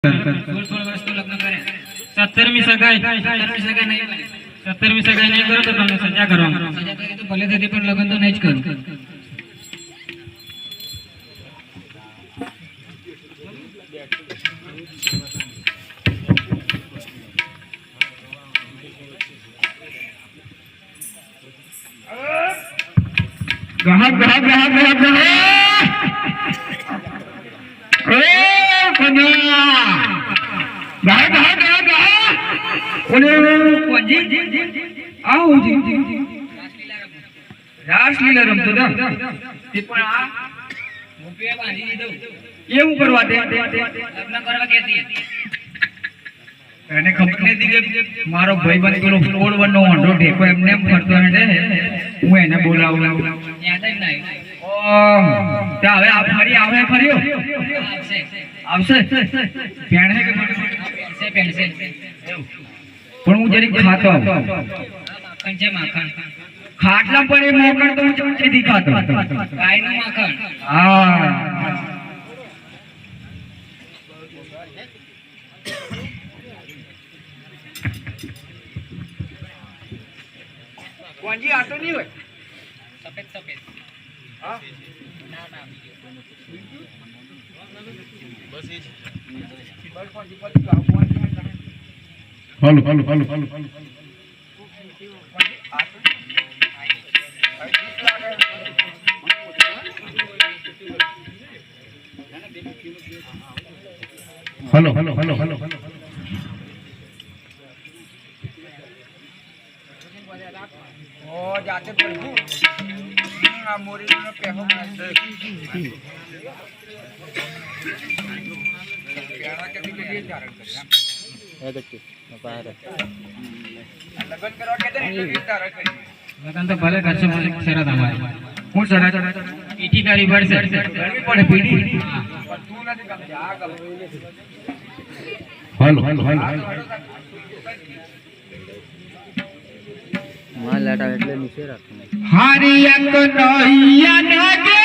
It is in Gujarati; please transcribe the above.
16 વર્ષ તો લગ્ન કરે 17મી સગાઈ નહીં 17મી સગાઈ નહીં કરો તો તમને સજા કરવામાં સજા કરી તો ભલે થતી પણ લગ્ન તો નહીં જ કરું ગ્રાહક ગ્રાહક ગ્રાહક ગ્રાહક રાસલીલા રમતો એવું કરવા દે લગ્ન કરવા કેતી એને ખબર નથી કે મારો ભાઈબંધ પેલો ફોડવરનો ઓંઢો ઢેકો એમને એમ ફરતો હે હું એને બોલાવું યાદ જ નહીં હવે આ ફરી આવે ફર્યો આવશે પેણે કે પેણસે પણ હું જરીક ખાતો માખણ છે માખણ ખાટલા પર એ મોકળ તો હું ચમચીથી ખાતો ગાયનું માખણ હા કોંજી આટો નહીં હોય સફેદ સફેદ હા ના ના બસ એ હાલો હાલો હાલો હાલો હાલો હલો હલો હલો હલો ઓ જાતે પડ્યું આ મોરીનો પેહો મારશે પેડા કેથી કે ધારણ કરે એ દેખી બહાર લગન કરવા કે દે ધારણ કરી લગન તો ભલે કરશે મને શરત અમારી હું શરત ઈટી કરી પડશે કરવી પડે પીડી તું નથી ગમ જા ગમ હાલો હાલો હાલો માં લાટા એટલે નીચે રાખો હારિયા તો નૈયા નાગે